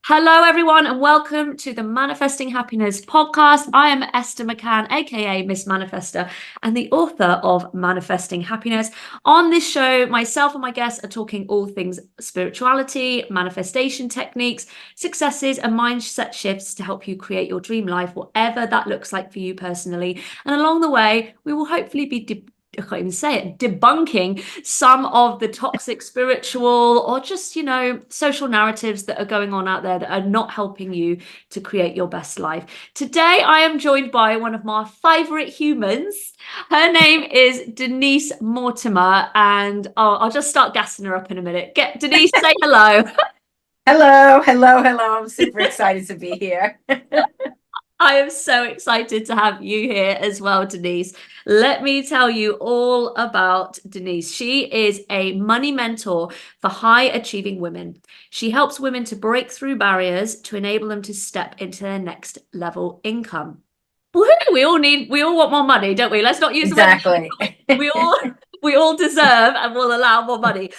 Hello, everyone, and welcome to the Manifesting Happiness podcast. I am Esther McCann, aka Miss Manifesther, and the author of Manifesting Happiness. On this show, myself and my guests are talking all things spirituality, manifestation techniques, successes, and mindset shifts to help you create your dream life, whatever that looks like for you personally. And along the way, we will hopefully be I can't even say it, debunking some of the toxic spiritual or just, social narratives that are going on out there that are not helping you to create your best life. Today, I am joined by one of my favorite humans. Her name is Denise Mortimer, and I'll just start gassing her up in a minute. Get Denise, say hello. Hello, hello, hello. I'm super excited to be here. I am so excited to have you here as well, Denise. Let me tell you all about Denise. She is a money mentor for high achieving women. She helps women to break through barriers to enable them to step into their next level income. We all want more money, don't we? Let's not use the word Exactly. we all we all deserve and will allow more money.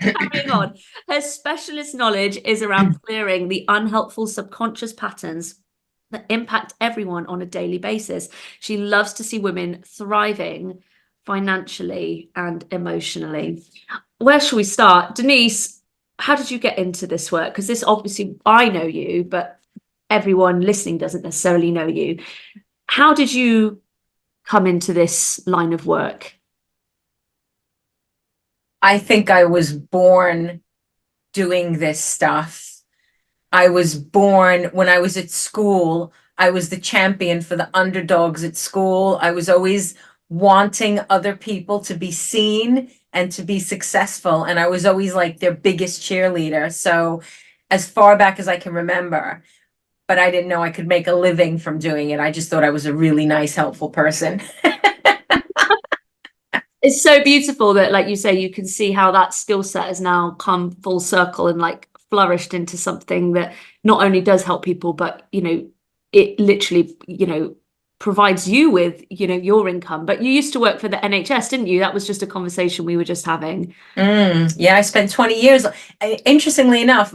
Carrying on. Her specialist knowledge is around clearing the unhelpful subconscious patterns that impact everyone on a daily basis. She loves to see women thriving financially and emotionally. Where shall we start? Denise, how did you get into this work? Because this obviously, I know you, but everyone listening doesn't necessarily know you. How did you come into this line of work? I think I was born doing this stuff. I was born when I was at school. I was the champion for the underdogs at school. I was always wanting other people to be seen and to be successful. And I was always like their biggest cheerleader. So, as far back as I can remember, but I didn't know I could make a living from doing it. I just thought I was a really nice, helpful person. It's so beautiful that, like you say, you can see how that skill set has now come full circle and like flourished into something that not only does help people, but it literally, provides you with, your income. But you used to work for the NHS, didn't you? That was just a conversation we were just having. Yeah, I spent 20 years. Interestingly enough,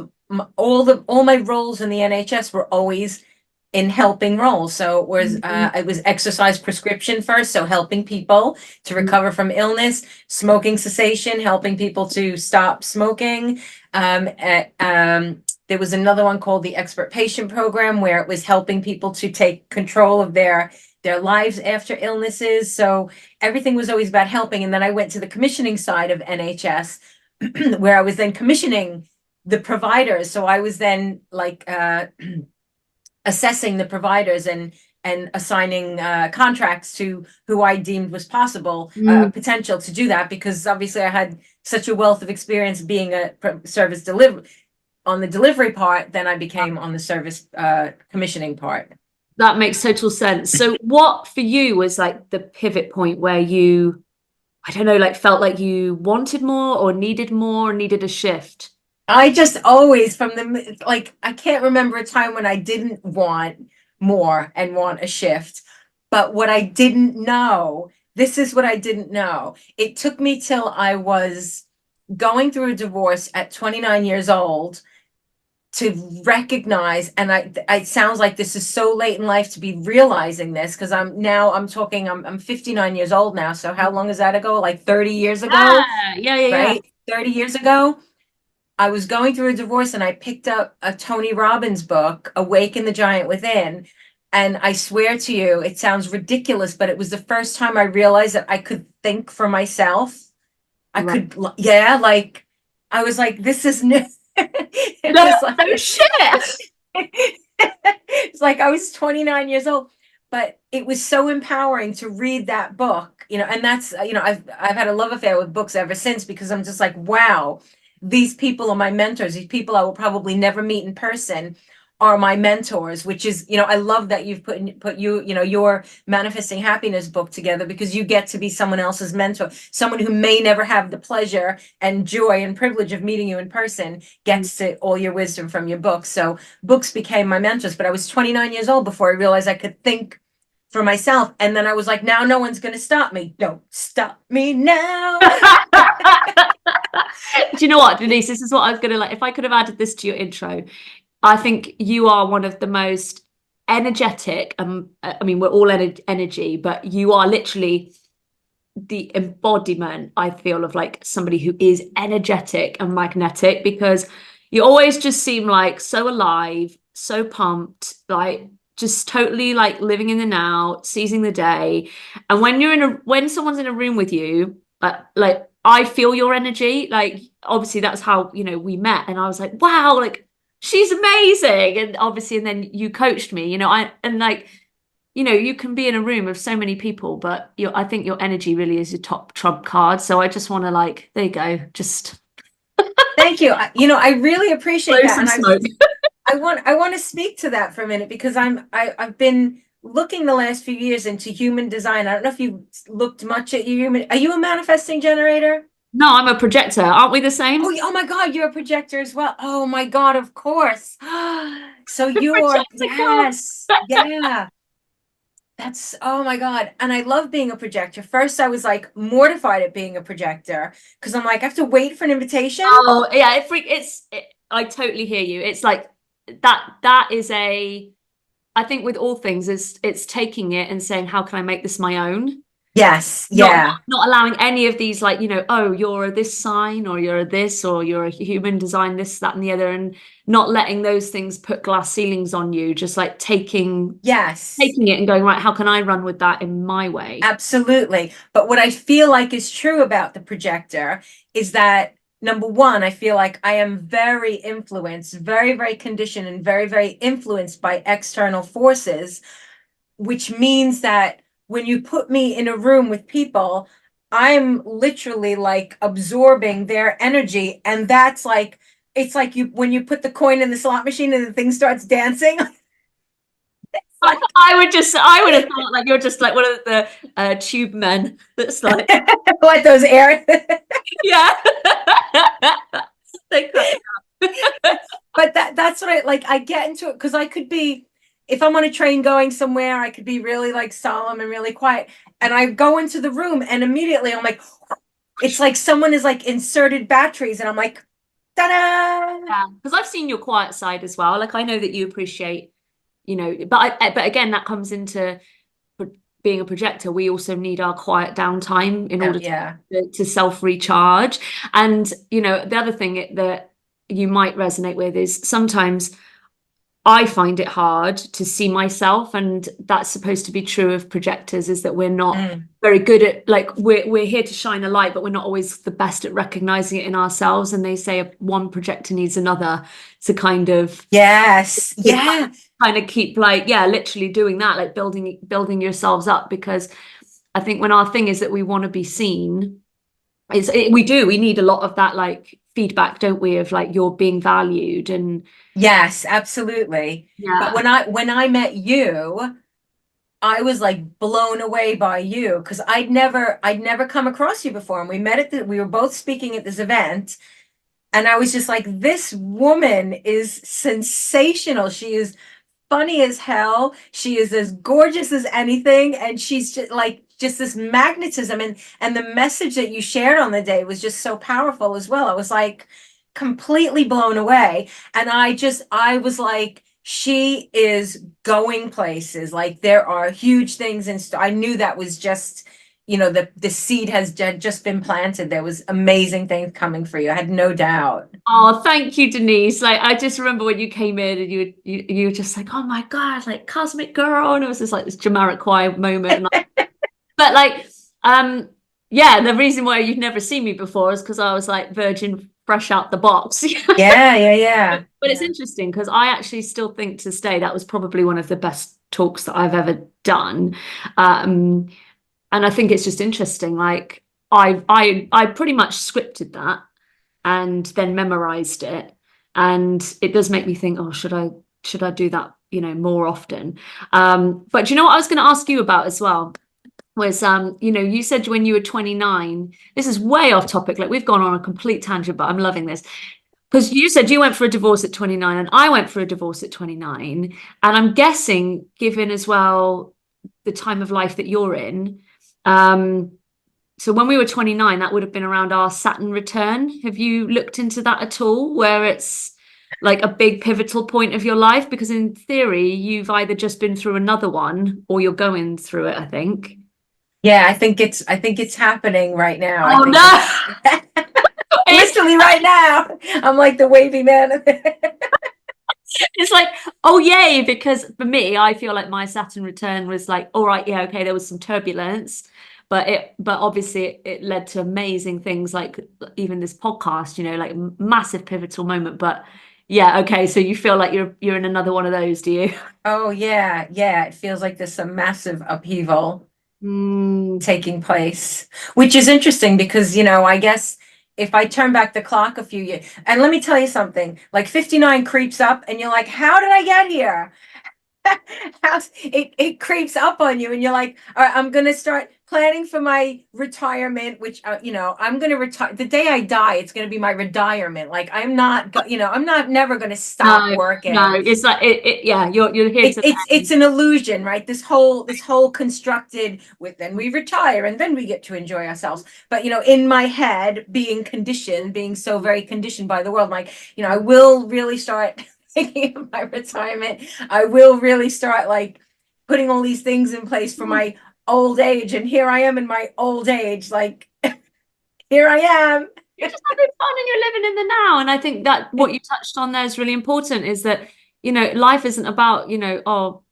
all my roles in the NHS were always in helping roles. So it was exercise prescription first, so helping people to recover from illness, smoking cessation, helping people to stop smoking. There was another one called the Expert Patient Program where it was helping people to take control of their lives after illnesses. So everything was always about helping. And then I went to the commissioning side of NHS, where I was then commissioning the providers. So I was then like assessing the providers and assigning contracts to who I deemed was possible potential to do that, because obviously I had such a wealth of experience being a service delivery on the delivery part. Then I became on the service commissioning part. That makes total sense. So what for you was like the pivot point where you, I don't know, like felt like you wanted more, or needed a shift? I just always from the like I can't remember a time when I didn't want more and want a shift. But what I didn't know, this is what I didn't know. It took me till I was going through a divorce at 29 years old to recognize, and it sounds like this is so late in life to be realizing this, because I'm 59 years old now. So how long is that ago? Like 30 years ago, Yeah. right? 30 years ago. I was going through a divorce and I picked up a Tony Robbins book, Awaken the Giant Within. And I swear to you, it sounds ridiculous, but it was the first time I realized that I could think for myself. I Right. could, yeah, like I was like, this is new. It No, was no like, shit. it's like I was 29 years old, but it was so empowering to read that book, and that's, I've had a love affair with books ever since, because I'm just like, wow, these people are my mentors. These people I will probably never meet in person are my mentors, which is, I love that you've put your Manifesting Happiness book together, because you get to be someone else's mentor. Someone who may never have the pleasure and joy and privilege of meeting you in person gets to all your wisdom from your books. So books became my mentors, but I was 29 years old before I realized I could think for myself. And then I was like, now no one's going to stop me. Don't stop me now. Do you know what, Denise? This is what I was gonna like. If I could have added this to your intro, I think you are one of the most energetic, I mean, we're all energy, but you are literally the embodiment, I feel, of like somebody who is energetic and magnetic, because you always just seem like so alive, so pumped, like just totally like living in the now, seizing the day. And when someone's in a room with you, like I feel your energy. Like obviously that's how, we met, and I was like, wow, like she's amazing. And obviously, and then you coached me, you can be in a room of so many people, but I think your energy really is your top trump card. So I just want to there you go, just Thank you. I really appreciate blow that. some And smoke. I want to speak to that for a minute, because I've been looking the last few years into human design. I don't know if you looked much at are you a manifesting generator? No, I'm a projector. Aren't we the Oh, same? oh my God, you're a projector as well. Oh my God, of course. So The you are, projector yes, yeah. That's, oh my God. And I love being a projector. First, I was like mortified at being a projector because I'm like, I have to wait for an invitation. Oh yeah, I totally hear you. It's like that is I think with all things it's taking it and saying, how can I make this my own? Yes, not not yeah. not allowing any of these, like, oh, you're a this sign, or you're a this, or you're a human design, this, that, and the other, and not letting those things put glass ceilings on you, just like taking Yes, taking it and going, right, how can I run with that in my way? absolutely. But what I feel like is true about the projector is that number one, I feel like I am very influenced, very, very conditioned, and very, very influenced by external forces, which means that when you put me in a room with people, I'm literally like absorbing their energy. And that's like, it's like when you put the coin in the slot machine and the thing starts dancing. It's like, I would have thought like you're just like one of the tube men that's like, what those air. yeah. They crack me But that's what I like. I get into it because I could be, if I'm on a train going somewhere, I could be really like solemn and really quiet. And I go into the room and immediately I'm like, it's like someone is like inserted batteries, and I'm like, ta-da! yeah, because I've seen your quiet side as well. Like I know that you appreciate, but again, that comes into being a projector. We also need our quiet downtime in Oh, order yeah. to self recharge. And the other thing that you might resonate with is sometimes I find it hard to see myself, and that's supposed to be true of projectors, is that we're not Mm. very good at, like, we're here to shine a light, but we're not always the best at recognizing it in ourselves. And they say one projector needs another to kind of Yes. to Yeah. kind of keep, like, yeah, literally doing that, like building yourselves up, because I think when our thing is that we want to be seen, we need a lot of that, like, feedback, don't we, of like you're being valued. And Yes, absolutely. But yeah. when I met you, I was like blown away by you because I'd never come across you before. And we were both speaking at this event, and I was just like, this woman is sensational. She is funny as hell. She is as gorgeous as anything, and she's just this magnetism, and the message that you shared on the day was just so powerful as well. I was like completely blown away, and I was like, she is going places. Like there are huge things, and I knew that was just, the seed has just been planted. There was amazing things coming for you. I had no doubt. Oh, thank you, Denise. Like, I just remember when you came in and you were just like, oh my God, like cosmic girl. And it was just like this Jamiroquai moment. But like, um, yeah, the reason why you'd never seen me before is because I was like virgin fresh out the box. Yeah, yeah, yeah, But it's yeah. interesting because I actually still think to stay that was probably one of the best talks that I've ever done. Um, and I think it's just interesting. Like I pretty much scripted that and then memorized it. And it does make me think, oh, should I do that, more often? But do you know what I was going to ask you about as well? Was you said when you were 29, this is way off topic, like we've gone on a complete tangent, but I'm loving this. Because you said you went for a divorce at 29 and I went for a divorce at 29. And I'm guessing, given as well the time of life that you're in, um, so when we were 29, that would have been around our Saturn return. Have you looked into that at all? Where it's like a big pivotal point of your life? Because in theory, you've either just been through another one or you're going through it, I think. Yeah, I think it's happening right now. I Oh think no! it's literally right now. I'm like the wavy man. It's like, oh yay, because for me, I feel like my Saturn return was like, all right, yeah, okay, there was some turbulence, but obviously it led to amazing things like even this podcast, like massive pivotal moment. But yeah, okay, so you feel like you're in another one of those, do you? Oh yeah, yeah. It feels like there's some massive upheaval Mm. taking place, which is interesting because, I guess if I turn back the clock a few years, and let me tell you something, like 59 creeps up and you're like, how did I get here? It creeps up on you and you're like, all right, I'm gonna start planning for my retirement, which I'm gonna retire the day I die. It's gonna be my retirement. Like I'm not never gonna stop No, no, working. it's like yeah, you're here It, to it's an illusion, right? This whole constructed with then we retire and then we get to enjoy ourselves. But in my head, being conditioned, being so very conditioned by the world, like, I will really start thinking of my retirement. I will really start like putting all these things in place for my old age. And here I am in my old age, like here I am. you're just having fun and you're living in the now. And I think that what you touched on there is really important is that, life isn't about, oh,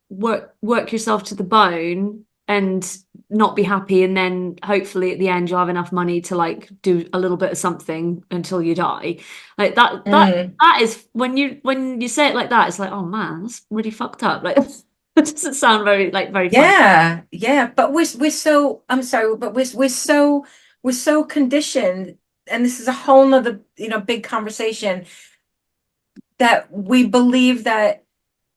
work yourself to the bone and not be happy. And then hopefully at the end you'll have enough money to like do a little bit of something until you die. Like that is when you say it like that, it's like, oh man, that's really fucked up. Like it doesn't sound very fun. Yeah, yeah, but we're so I'm sorry, but we're so conditioned, and this is a whole nother, big conversation that we believe that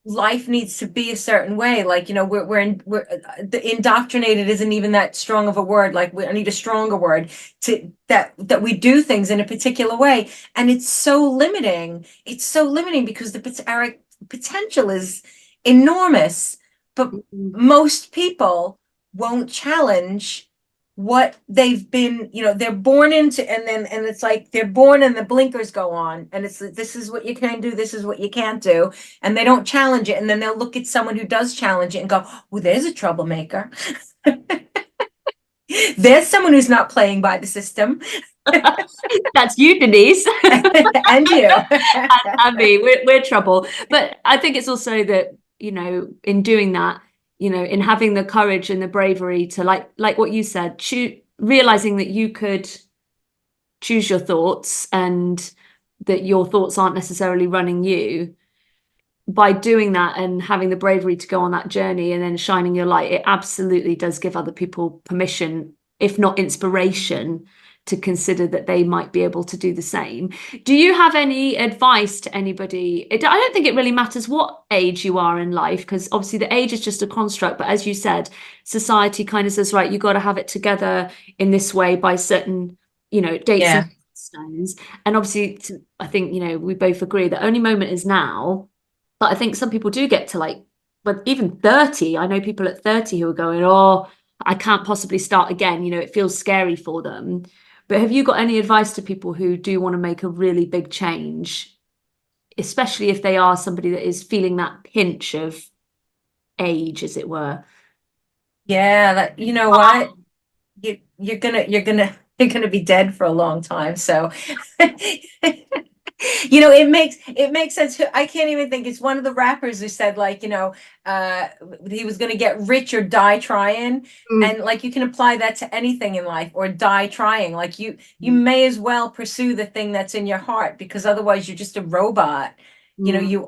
life needs to be a certain way. Like, the indoctrinated isn't even that strong of a word. Like I need a stronger word to that we do things in a particular way. And it's so limiting. It's so limiting because our potential is enormous, but Mhm. most people won't challenge what they've been, they're born into, and it's like they're born and the blinkers go on and it's this is what you can do, this is what you can't do, and they don't challenge it, and then they'll look at someone who does challenge it and go, well, there's a troublemaker. There's someone who's not playing by the system. That's you, Denise. And you. And me, we're trouble. But I think it's also that, in doing that, in having the courage and the bravery to like what you said, realizing that you could choose your thoughts and that your thoughts aren't necessarily running you. By doing that and having the bravery to go on that journey and then shining your light, it absolutely does give other people permission, if not inspiration, to consider that they might be able to do the same. Do you have any advice to anybody? I don't think it really matters what age you are in life, because obviously the age is just a construct. But as you said, society kind of says, right, you got to have it together in this way by certain, dates and Yeah. milestones. And obviously, I think, we both agree the only moment is now. But I think some people do get to like, but even 30, I know people at 30 who are going, oh, I can't possibly start again. It feels scary for them. But have you got any advice to people who do want to make a really big change, especially if they are somebody that is feeling that pinch of age, as it were? Yeah, you know what, you're gonna be dead for a long time, so it makes sense. I can't even think. It's one of the rappers who said, like, uh he was gonna get rich or die trying. Mm. And like you can apply that to anything in life, or die trying. Like you may as well pursue the thing that's in your heart, because otherwise you're just a robot. Mm. You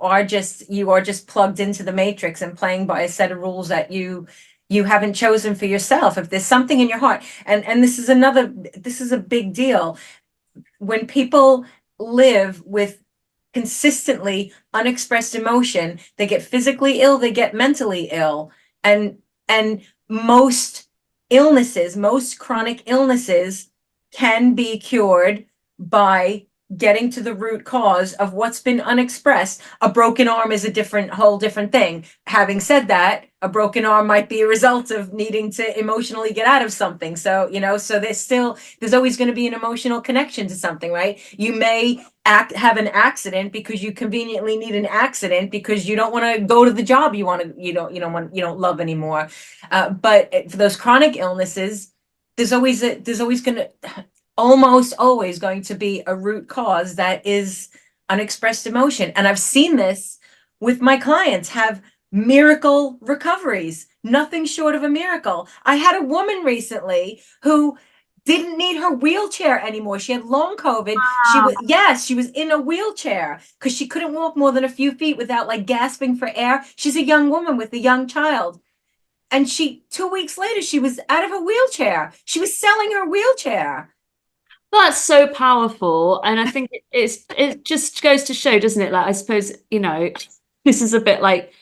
are just plugged into the matrix and playing by a set of rules that you haven't chosen for yourself. If there's something in your heart, and this is a big deal. When people live with consistently unexpressed emotion, they get physically ill, they get mentally ill. And most chronic illnesses can be cured by getting to the root cause of what's been unexpressed. A broken arm is a whole different thing. Having said that, a broken arm might be a result of needing to emotionally get out of something. So, so there's always going to be an emotional connection to something, right? You may have an accident because you conveniently need an accident because you don't want to go to the job you don't love anymore. But for those chronic illnesses, there's always going to almost always going to be a root cause that is unexpressed emotion. And I've seen this with my clients have miracle recoveries, nothing short of a miracle. I had a woman recently who didn't need her wheelchair anymore. She had long COVID. She was in a wheelchair because she couldn't walk more than a few feet without like gasping for air. She's a young woman with a young child. And 2 weeks later, she was out of her wheelchair. She was selling her wheelchair. That's so powerful. And I think it just goes to show, doesn't it? Like, I suppose, this is a bit like,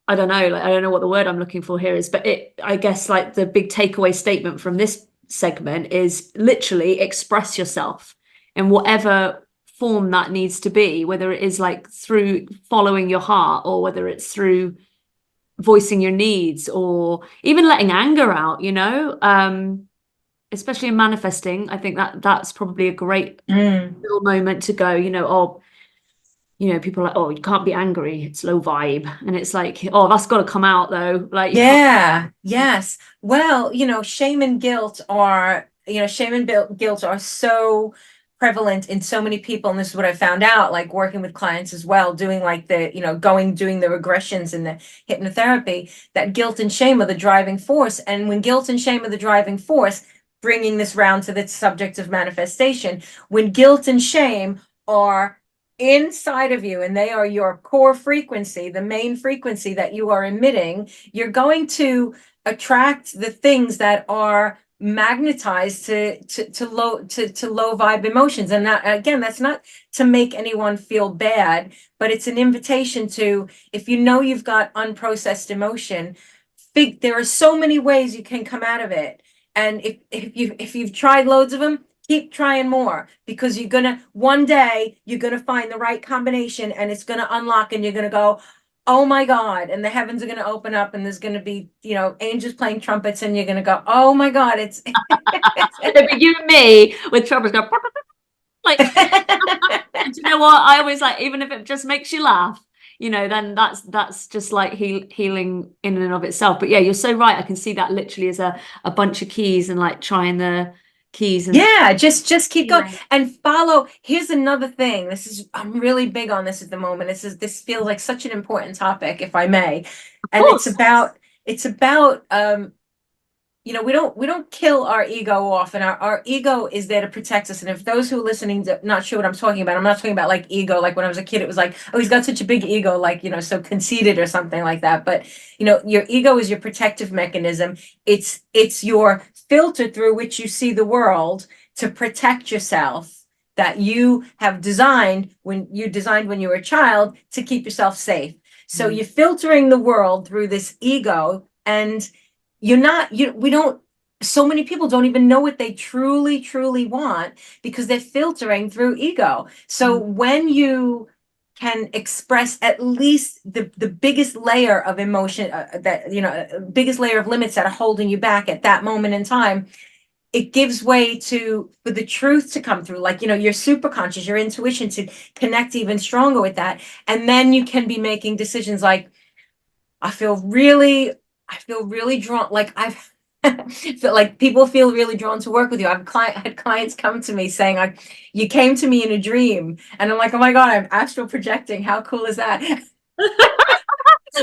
I don't know, like, I don't know what the word I'm looking for here is, but I guess like the big takeaway statement from this segment is literally express yourself in whatever form that needs to be, whether it is like through following your heart or whether it's through voicing your needs or even letting anger out, especially in manifesting. I think that's probably a great little moment to go, people are like, oh, you can't be angry, it's low vibe. And it's like, oh, that's got to come out though. Like, yes. Well, shame and guilt are so prevalent in so many people. And this is what I found out, like working with clients as well, doing like doing the regressions and the hypnotherapy, that guilt and shame are the driving force. And when guilt and shame are the driving force, bringing this round to the subject of manifestation, when guilt and shame are inside of you and they are your core frequency, the main frequency that you are emitting, you're going to attract the things that are magnetized to low vibe emotions. And that, again, that's not to make anyone feel bad, but it's an invitation to, if you've got unprocessed emotion, there are so many ways you can come out of it. And if you've tried loads of them, keep trying more, because one day you're gonna find the right combination and it's gonna unlock and you're gonna go, oh my God, and the heavens are gonna open up and there's gonna be, angels playing trumpets and you're gonna go, oh my God, it's you and me with trumpets go like, do you know what? I always like, even if it just makes you laugh, then that's just like healing in and of itself. But yeah, you're so right. I can see that literally as a bunch of keys and like trying the keys. And just keep going and follow. Here's another thing. I'm really big on this at the moment. This feels like such an important topic, if I may. And it's about we don't kill our ego off, and our ego is there to protect us. And if those who are listening not sure what I'm talking about, I'm not talking about like ego, like when I was a kid, it was like, oh, he's got such a big ego, like, so conceited or something like that. But, your ego is your protective mechanism. It's your filter through which you see the world to protect yourself, that you have designed when you were a child to keep yourself safe. So you're filtering the world through this ego, and so many people don't even know what they truly, truly want because they're filtering through ego. So when you can express at least the biggest layer of emotion, biggest layer of limits that are holding you back at that moment in time, it gives way for the truth to come through, like, your super conscious, your intuition to connect even stronger with that. And then you can be making decisions like, I feel really drawn, like I've feel like people feel really drawn to work with you. I've had clients come to me saying, like, you came to me in a dream, and I'm like, oh my God, I'm astral projecting. How cool is that?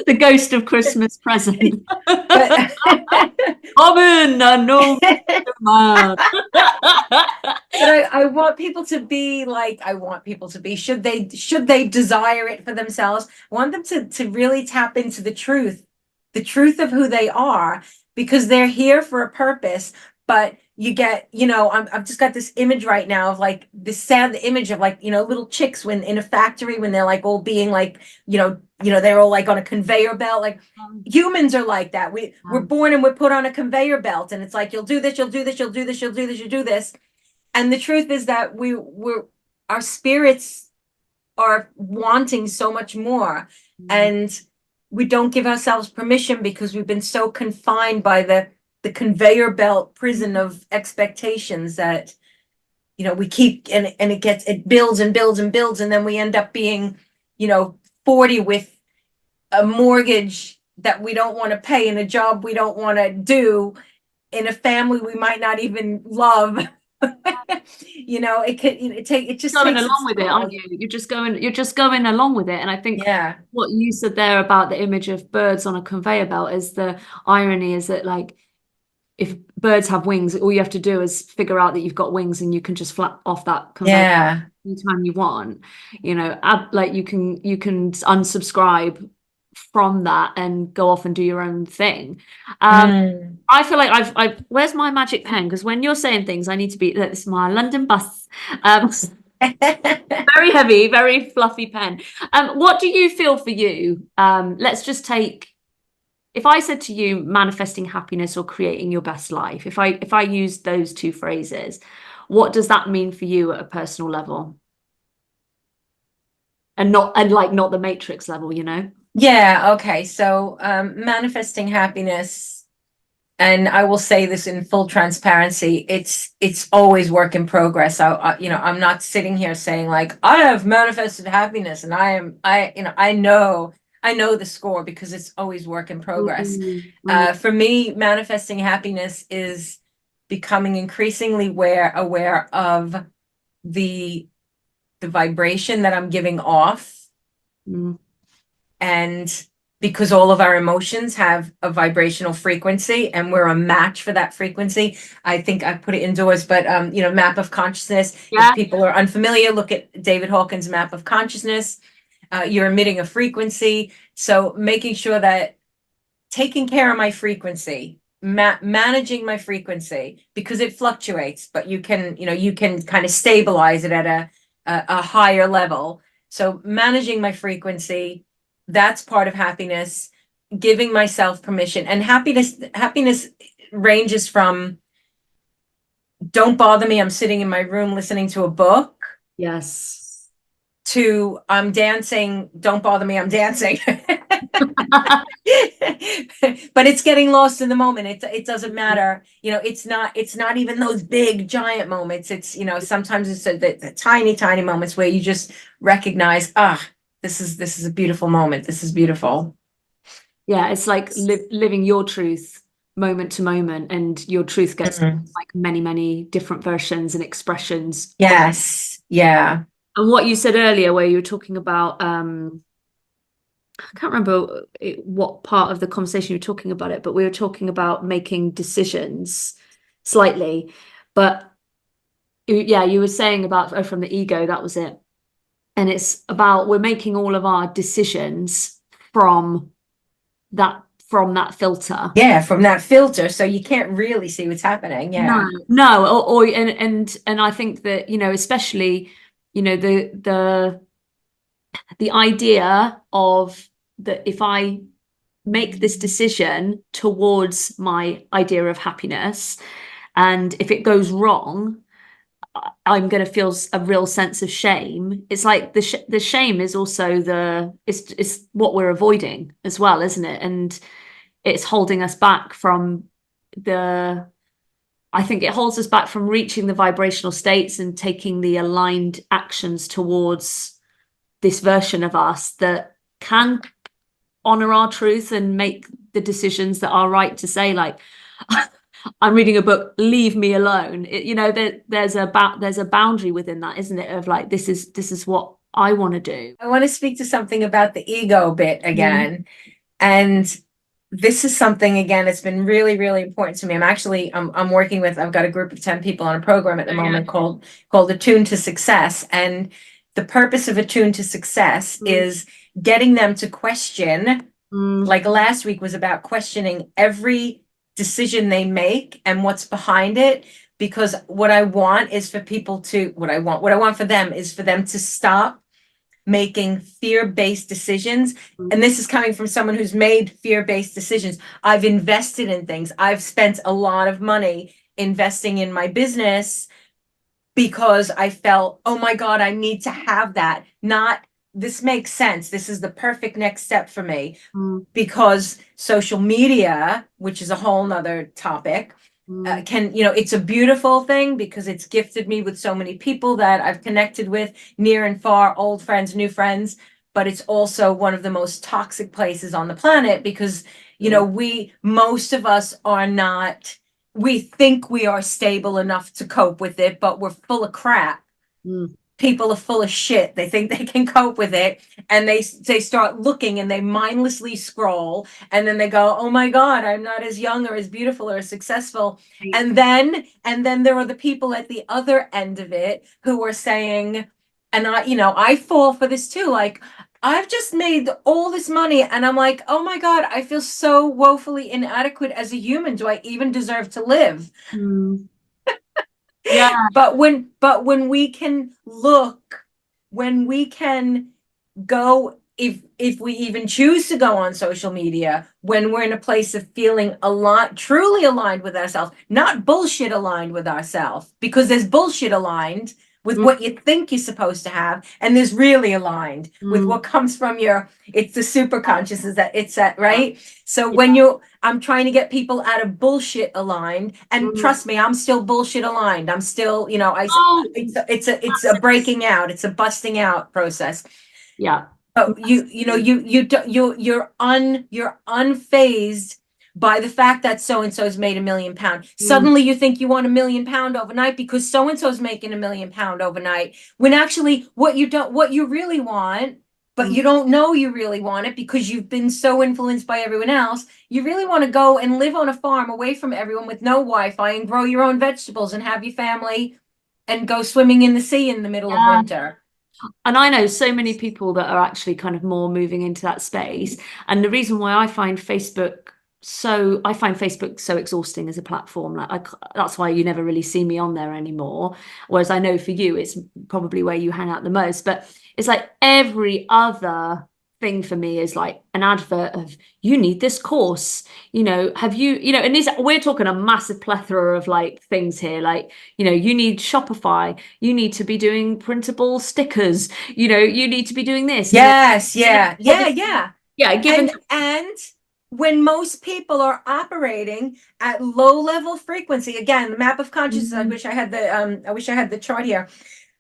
The ghost of Christmas present. But I want people to be like, should they desire it for themselves, I want them to really tap into the truth of who they are, because they're here for a purpose. But you get, I've just got this image right now of like this sad image of like, little chicks when in a factory, when they're like all being like, they're all like on a conveyor belt. Like humans are like that. We're born and we're put on a conveyor belt, and it's like, you'll do this, you'll do this, you'll do this, you'll do this, you'll do this. And the truth is that our spirits are wanting so much more. And we don't give ourselves permission because we've been so confined by the conveyor belt prison of expectations that, we keep, and it builds and builds and builds. And then we end up being, 40 with a mortgage that we don't want to pay, in a job we don't want to do, in a family we might not even love. It just Going takes along with it, aren't you? You're just going along with it. And I think yeah. what you said there about the image of birds on a conveyor belt is the irony is that, like, if birds have wings, all you have to do is figure out that you've got wings and you can just flap off that conveyor anytime you want. Like you can unsubscribe from that and go off and do your own thing. I feel like I've where's my magic pen? Because when you're saying things, I need to be, this is my London bus. Very heavy, very fluffy pen. What do you feel for you? Let's just take, if I said to you manifesting happiness or creating your best life, if I use those two phrases, what does that mean for you at a personal level? And not the matrix level, Yeah, okay. So manifesting happiness, and I will say this in full transparency, it's always work in progress. I'm not sitting here saying like I have manifested happiness and I know the score, because it's always work in progress. For me, manifesting happiness is becoming increasingly aware of the vibration that I'm giving off. And because all of our emotions have a vibrational frequency and we're a match for that frequency. I think I put it indoors, but map of consciousness. Yeah. If people are unfamiliar, look at David Hawkins' map of consciousness. You're emitting a frequency. So making sure that taking care of my frequency, managing my frequency, because it fluctuates, but you can kind of stabilize it at a higher level. So managing my frequency, that's part of happiness. Giving myself permission, and happiness ranges from don't bother me, I'm sitting in my room listening to a book. Yes. To I'm dancing, don't bother me, I'm dancing. But it's getting lost in the moment. It doesn't matter. It's not even those big giant moments. It's, sometimes it's the tiny moments where you just recognize, this is a beautiful moment. This is beautiful. Yeah, it's like living your truth moment to moment, and your truth gets like many different versions and expressions. Yes. Yeah. And what you said earlier, where you were talking about, I can't remember what part of the conversation you were talking about it, but we were talking about making decisions slightly. But yeah, you were saying about from the ego, that was it. And it's about we're making all of our decisions from that filter. Yeah, from that filter. So you can't really see what's happening. Yeah. No, and I think that, especially, the idea of that if I make this decision towards my idea of happiness, and if it goes wrong, I'm going to feel a real sense of shame. It's like the shame is also it's what we're avoiding as well, isn't it? And it's holding us back from I think it holds us back from reaching the vibrational states and taking the aligned actions towards this version of us that can honor our truth and make the decisions that are right to say, like, I'm reading a book, leave me alone. There's a boundary within that, isn't it? Of like, this is what I want to do. I want to speak to something about the ego bit again. And this is something, again, that's been really, really important to me. I'm working with, I've got a group of 10 people on a program at the moment called Attune to Success. And the purpose of Attune to Success is getting them to question, like last week was about questioning every decision they make and what's behind it. Because what I want for them is for them to stop making fear-based decisions. And this is coming from someone who's made fear-based decisions. I've invested in things. I've spent a lot of money investing in my business because I felt, oh my God, I need to have that. Not, this makes sense. This is the perfect next step for me. Mm. Because social media, which is a whole nother topic, Mm. can, you know, it's a beautiful thing because it's gifted me with so many people that I've connected with near and far, old friends, new friends. But it's also one of the most toxic places on the planet because, you know, most of us are not, we think we are stable enough to cope with it, but we're full of crap. Mm. People are full of shit. They think they can cope with it, and they start looking and they mindlessly scroll, and then they go, "Oh my God, I'm not as young or as beautiful or as successful." And then there are the people at the other end of it who are saying, and I, you know, I fall for this too. Like, I've just made all this money, and I'm like, "Oh my God, I feel so woefully inadequate as a human. Do I even deserve to live?" Mm. Yeah. But when we can look, when we can go, if we even choose to go on social media, when we're in a place of feeling a lot truly aligned with ourselves, not bullshit aligned with ourselves, because there's bullshit aligned with Mm. what you think you're supposed to have, and there's really aligned with Mm. what comes from your, it's the super consciousness, that it's that, right? So Yeah. when I'm trying to get people out of bullshit aligned, and Mm. trust me, I'm still bullshit aligned. I'm still, you know, Oh, it's a breaking out, it's a busting out process. yeah. But you know, you're unfazed by the fact that so and so's made £1 million. Mm. Suddenly you think you want £1 million overnight because so and so's making £1 million overnight. When actually what you really want, but Mm. you don't know you really want it because you've been so influenced by everyone else. You really want to go and live on a farm away from everyone with no Wi-Fi and grow your own vegetables and have your family and go swimming in the sea in the middle of Yeah. winter. And I know so many people that are actually kind of more moving into that space. And the reason why I find Facebook so exhausting as a platform. That's why you never really see me on there anymore. Whereas I know for you, it's probably where you hang out the most. But it's like every other thing for me is like an advert of you need this course, have you, and these we're talking a massive plethora of like things here, like, you need Shopify, you need to be doing printable stickers, you need to be doing this, Yes, and yeah, yeah, yeah. yeah, given And when most people are operating at low level frequency, again, the map of consciousness, I wish I had the chart here.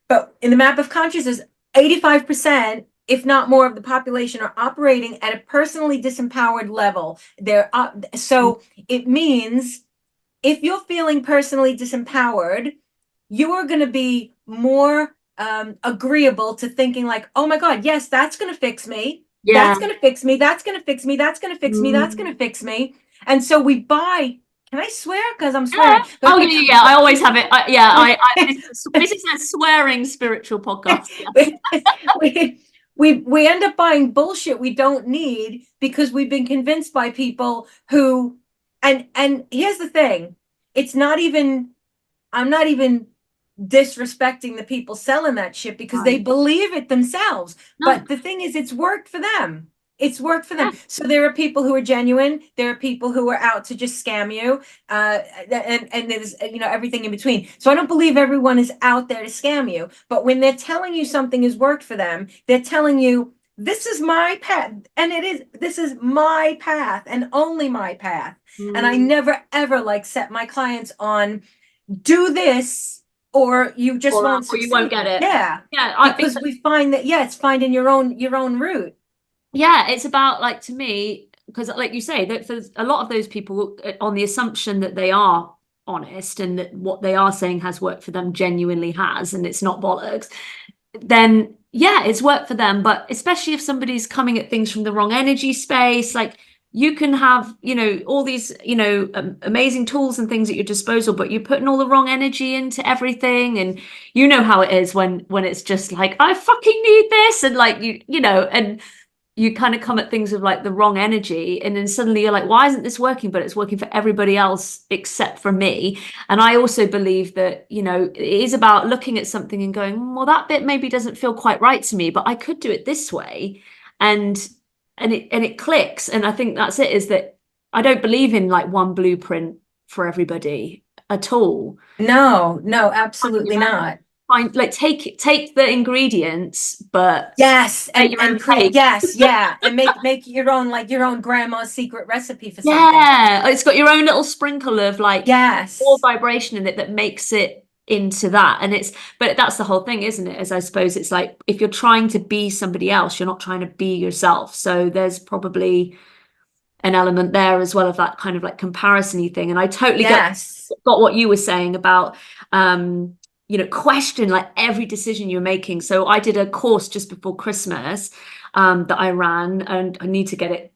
But in the map of consciousness, 85%, if not more, of the population are operating at a personally disempowered level. So it means if you're feeling personally disempowered, you are going to be more agreeable to thinking like, oh my God, yes, that's going to fix me. yeah. That's going to fix me. That's going to fix me. That's going to fix me. That's going Mm. to fix me. And so we buy. Can I swear? Because I'm Yeah. swearing. Oh But yeah, yeah, yeah. I always have it. This is a swearing spiritual podcast. Yes. we, we end up buying bullshit we don't need because we've been convinced by people who, and here's the thing, it's not even, I'm not even disrespecting the people selling that shit because they Right. believe it themselves. No. But the thing is, it's worked for them. It's worked for Yeah. them. So there are people who are genuine. There are people who are out to just scam you. And there's, everything in between. So I don't believe everyone is out there to scam you. But when they're telling you something has worked for them, they're telling you, this is my path. And this is my path and only my path. And I Mm. never, ever like set my clients on do this or you just won't Or you won't succeed. get it. Yeah. Yeah, Because we find that, yeah, it's finding your own route. yeah, it's about like to me, because like you say, that for a lot of those people, on the assumption that they are honest and that what they are saying has worked for them genuinely has, and it's not bollocks, then yeah, it's worked for them. But especially if somebody's coming at things from the wrong energy space, like you can have, all these, amazing tools and things at your disposal, but you're putting all the wrong energy into everything. And you know how it is when it's just like, I fucking need this. And like, and you kind of come at things with like the wrong energy, and then suddenly you're like, why isn't this working? But it's working for everybody else except for me. And I also believe that, it is about looking at something and going, well, that bit maybe doesn't feel quite right to me, but I could do it this way. And it clicks. And I think that's it, is that I don't believe in like one blueprint for everybody at all. No, no, Find absolutely your own. not. find like take the ingredients, but Yes, make your own and create, cake. yes, yeah, and make your own, like your own grandma's secret recipe for something. Yeah, it's got your own little sprinkle of like more Yes, vibration in it that makes it into that. And it's, but that's the whole thing, isn't it? As I suppose it's like if you're trying to be somebody else, you're not trying to be yourself. So there's probably an element there as well of that kind of like comparison-y thing. And I totally yes, got what you were saying about question like every decision you're making. So I did a course just before Christmas that I ran, and I need to get it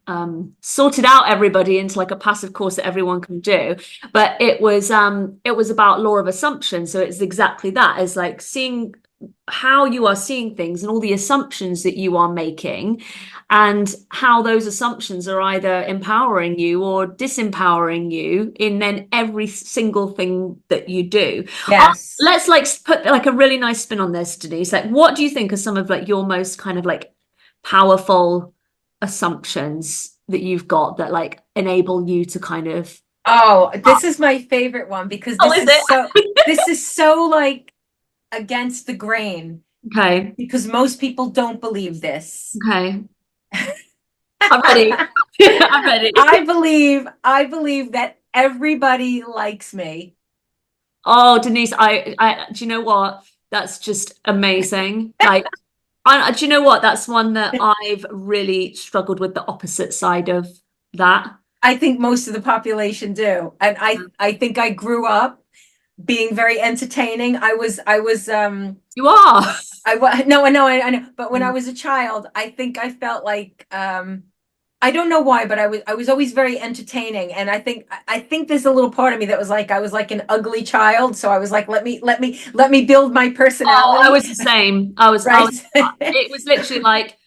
sorted out, everybody, into like a passive course that everyone can do. But it was about law of assumption. So it's exactly that, is like seeing how you are seeing things and all the assumptions that you are making, and how those assumptions are either empowering you or disempowering you in then every single thing that you do. yes. Let's like put like a really nice spin on this, Denise. Like, what do you think are some of like your most kind of like powerful assumptions that you've got that like enable you to kind of, Oh, this is my favorite one because oh, is it? this is so like against the grain Okay. because most people don't believe this. Okay. I'm ready. I'm ready. I believe that everybody likes me. Oh, Denise, do you know what? That's just amazing. Like, do you know what? That's one that I've really struggled with, the opposite side of that. I think most of the population do. And I think I grew up being very entertaining. You are. No, I know. But when I Mm. was a child, I think I felt like I don't know why, but I was always very entertaining. And I think there's a little part of me that was like I was like an ugly child. So I was like, let me build my Oh, I personality. was the same. I was, Right. it was literally like,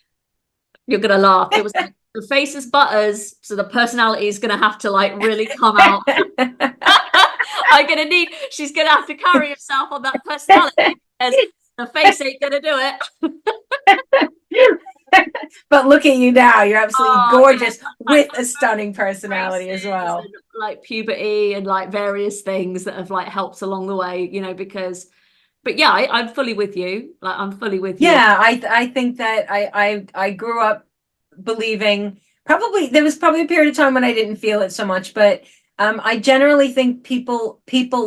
you're gonna laugh. It was like the face is butters, so the personality is gonna have to like really come out. She's gonna have to carry herself on that personality because the face ain't gonna do it. But look at you now. You're absolutely Oh yeah, gorgeous with a stunning personality as braces and well. like puberty and like various things that have like helped along the way, because, but yeah, I'm fully with you. Like, I'm fully with you. Yeah, I think that I grew up believing, probably there was probably a period of time when I didn't feel it so much, but I generally think people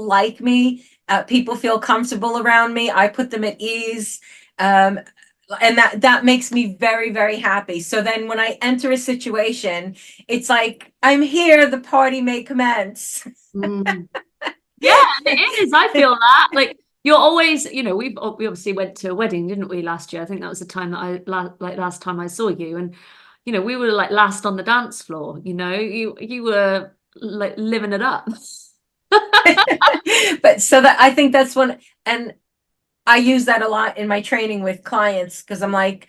like me. People feel comfortable around me. I put them at ease. Um, and that makes me very, very happy. So then when I enter a situation, it's like, I'm here, the party may commence. Mm. Yeah, and it is. I feel that. Like, you're always, we obviously went to a wedding, didn't we, last year? I think that was the time that like last time I saw you, and we were like last on the dance floor. You were like living it up. But so that I think that's one, and I use that a lot in my training with clients because I'm like,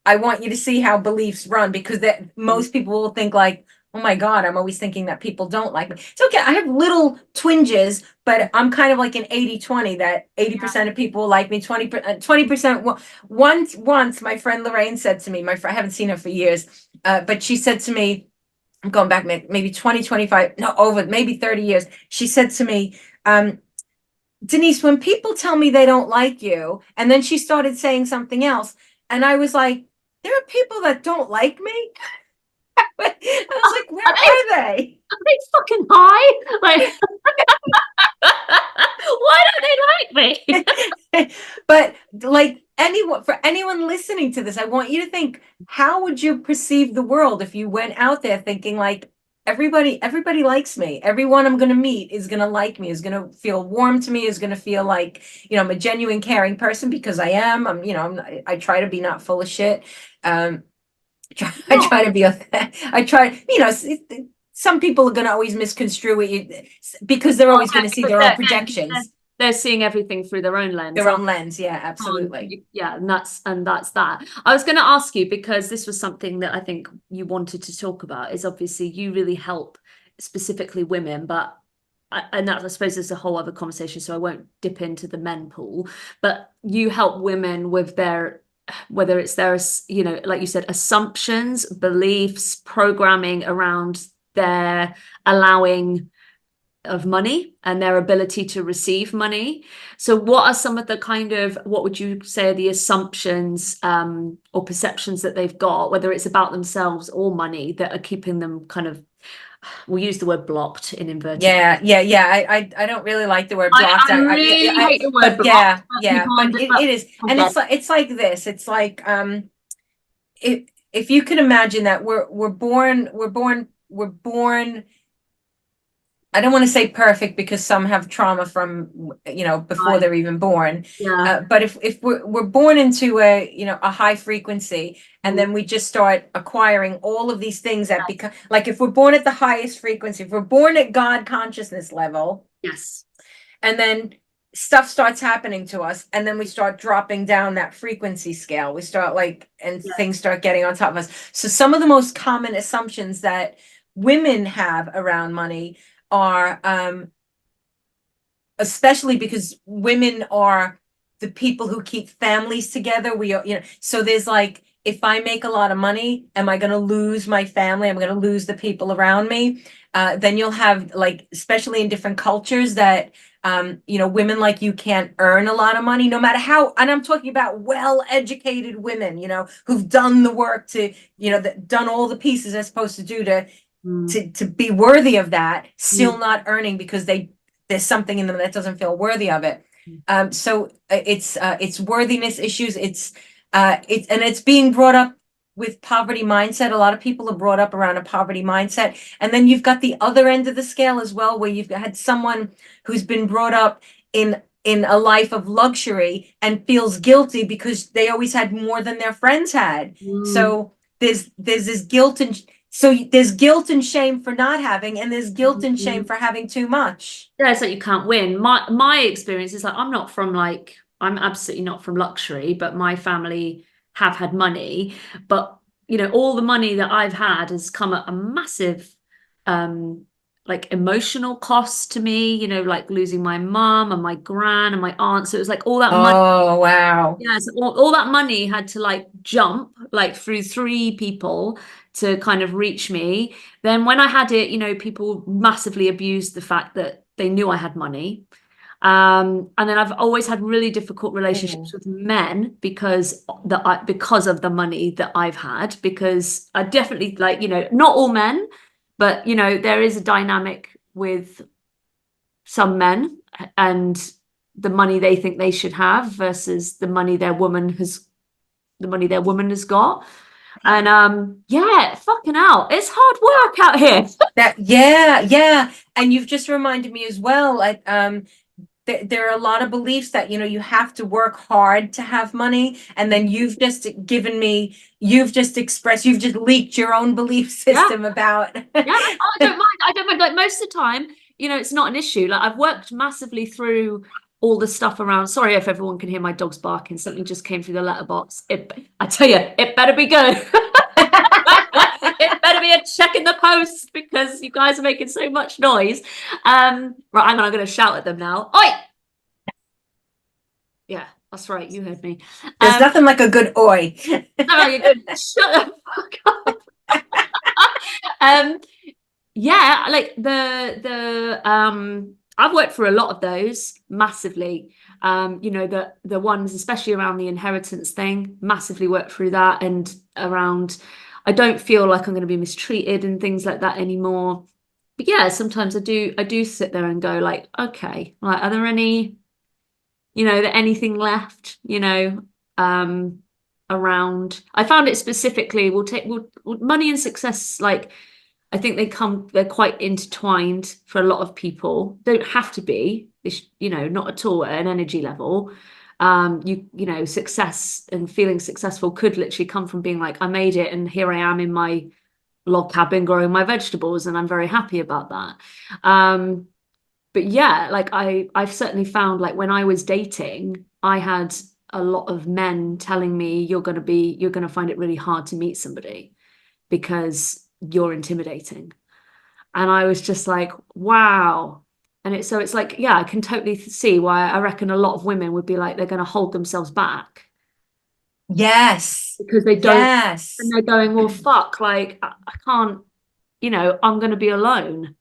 I want you to see how beliefs run because that most people will think like, oh my God, I'm always thinking that people don't like me. It's okay. I have little twinges, but I'm kind of like an 80-20 that 80% of people like me, 20%. Once my friend Lorraine said to me, I haven't seen her for years, but she said to me, I'm going back maybe 20, 25, no, over maybe 30 years. She said to me, Denise, when people tell me they don't like you, and then she started saying something else, and I was like, there are people that don't like me. I was like, where Are they, are they? are they fucking high? Like, why don't they like me? But like anyone listening to this, I want you to think, how would you perceive the world if you went out there thinking like everybody likes me. Everyone I'm going to meet is going to like me, is going to feel warm to me, is going to feel like, I'm a genuine caring person because I am. I try to be not full of shit. Um, I try to be, I try, some people are going to always misconstrue it because they're Oh, always yeah, going to see because their own they're, projections, they're seeing everything through their own lens, their aren't own lens. Yeah, they? absolutely. Yeah, and that's that. I was going to ask you, because this was something that I think you wanted to talk about, is obviously you really help specifically women, but and that I suppose is a whole other conversation, so I won't dip into the men pool, but you help women with their, whether it's their, like you said, assumptions, beliefs, programming around their allowing of money and their ability to receive money. So what are some of the kind of, what would you say are the assumptions or perceptions that they've got, whether it's about themselves or money, that are keeping them kind of, we'll use the word blocked in inverted. Yeah. I don't really like the word blocked. I really hate the word but blocked, but it is, and it's like this. It's like if you can imagine that we're born. I don't want to say perfect because some have trauma from, before right. they're even born. Yeah. But if we're born into a high frequency, and then we just start acquiring all of these things that become, like, if we're born at the highest frequency, if we're born at God consciousness level, Yes. and then stuff starts happening to us, and then we start dropping down that frequency scale. We start and Yeah. things start getting on top of us. So some of the most common assumptions that women have around money are, especially because women are the people who keep families together. We are, so there's like, if I make a lot of money, am I going to lose my family? I'm going to lose the people around me. Then you'll have, like, especially in different cultures, that women like you can't earn a lot of money, no matter how. And I'm talking about well-educated women, who've done the work to, done all the pieces they're supposed to do to be worthy of that, still not earning because there's something in them that doesn't feel worthy of it. So it's worthiness issues. And it's being brought up with poverty mindset. A lot of people are brought up around a poverty mindset. And then you've got the other end of the scale as well, where you've had someone who's been brought up in a life of luxury and feels guilty because they always had more than their friends had. So there's this guilt, and so there's guilt and shame for not having, and there's guilt and shame for having too much. Yeah, it's like you can't win. My experience is like, I'm absolutely not from luxury, but my family have had money. But all the money that I've had has come at a massive like emotional cost to me, like losing my mum and my gran and my aunt. So it was like all that money. Oh, wow. Yeah, so all that money had to like jump like through three people to kind of reach me. Then when I had it, people massively abused the fact that they knew I had money. And then I've always had really difficult relationships with men because of the money that I've had, because I definitely, like, not all men, but there is a dynamic with some men and the money they think they should have versus the money their woman has got. And yeah, fucking hell, it's hard work out here. Yeah. And you've just reminded me as well, like, there are a lot of beliefs that, you have to work hard to have money. And then you've just leaked your own belief system about. Yeah, I don't mind. I don't mind. Like, most of the time, it's not an issue. Like, I've worked massively through all the stuff around. Sorry if everyone can hear my dogs barking. Something just came through the letterbox. I tell you, it better be good. It better be a check in the post because you guys are making so much noise. Right, hang on, I'm going to shout at them now. Oi! Yeah, that's right. You heard me. There's nothing like a good oi. No, you're good. Shut the fuck up. Yeah, like the I've worked for a lot of those massively. The ones especially around the inheritance thing, massively worked through that, and around I don't feel like I'm going to be mistreated and things like that anymore. But yeah, sometimes I do sit there and go like, okay, like, are there any, anything left, around. I found it specifically, money and success, like, I think they're quite intertwined for a lot of people. Don't have to be, not at all at an energy level. Success and feeling successful could literally come from being like, I made it and here I am in my log cabin growing my vegetables and I'm very happy about that. But yeah, like I've certainly found, like, when I was dating, I had a lot of men telling me you're going to find it really hard to meet somebody because you're intimidating. And I was just like, wow. And it's like, yeah, I can totally see why I reckon a lot of women would be like, they're going to hold themselves back Yes. because they don't, Yes. and they're going, well, fuck, like, I can't, I'm going to be alone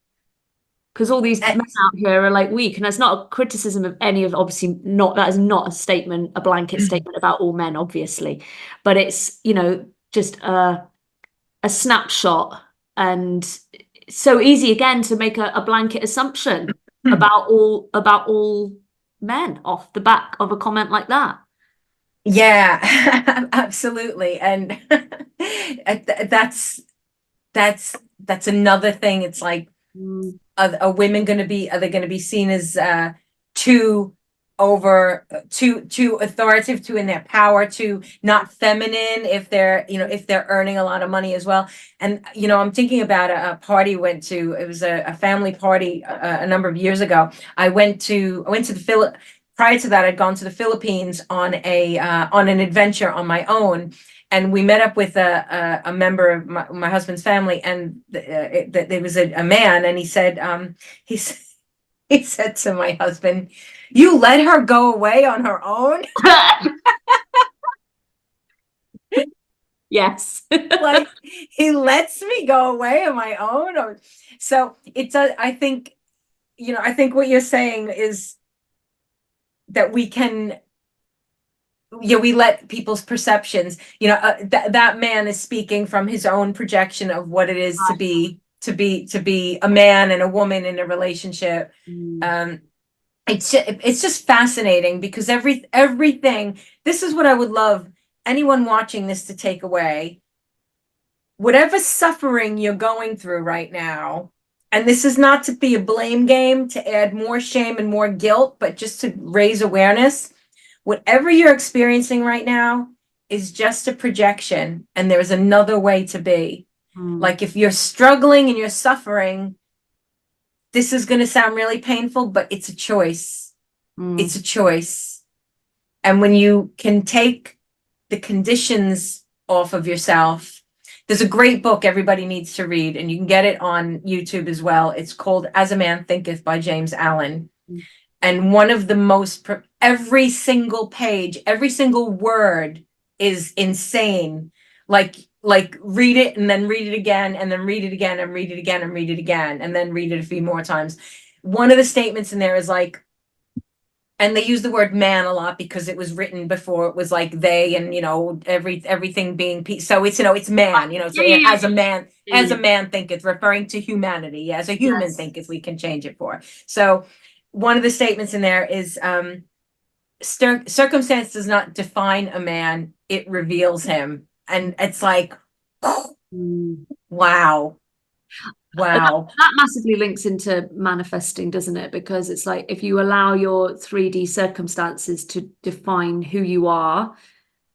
because all these men out here are like weak, and that's not a criticism of any of, obviously not, that is not a statement, a blanket statement about all men, obviously, but it's, you know, just a snapshot, and so easy again to make a blanket assumption about all men off the back of a comment like that. Yeah, absolutely. And that's another thing. It's like, are women going to be, are they going to be seen as too authoritative, too in their power, too not feminine if they're, you know, if they're earning a lot of money as well? And, you know, I'm thinking about a party went to, it was a family party a number of years ago. I went to the prior to that, I'd gone to the Philippines on an adventure on my own. And we met up with a member of my husband's family, and there was a man, and he said, he said to my husband, "You let her go away on her own?" Yes. Like, he lets me go away on my own. So it's I think, you know, I think what you're saying is that we can, yeah, we let people's perceptions, you know, that man is speaking from his own projection of what it is to be a man and a woman in a relationship. It's just fascinating, because everything, this is what I would love anyone watching this to take away. Whatever suffering you're going through right now, and this is not to be a blame game to add more shame and more guilt, but just to raise awareness. Whatever you're experiencing right now is just a projection, and there's another way to be. Like, if you're struggling and you're suffering, this is going to sound really painful, but it's a choice. It's a choice. And when you can take the conditions off of yourself, there's a great book everybody needs to read, and you can get it on YouTube as well. It's called As a Man Thinketh by James Allen. And one of the most, every single page, every single word is insane. Like read it and then read it again, and then read it again and read it again and read it again, and then read it a few more times. One of the statements in there is like, and they use the word man a lot because it was written before it was like they, and, you know, everything being peace. So it's, you know, it's man, you know, so as a man thinketh, referring to humanity, as a human thinketh, we can change it for. So one of the statements in there is, circumstance does not define a man, it reveals him. And it's like, wow. That massively links into manifesting, doesn't it? Because it's like, if you allow your 3D circumstances to define who you are,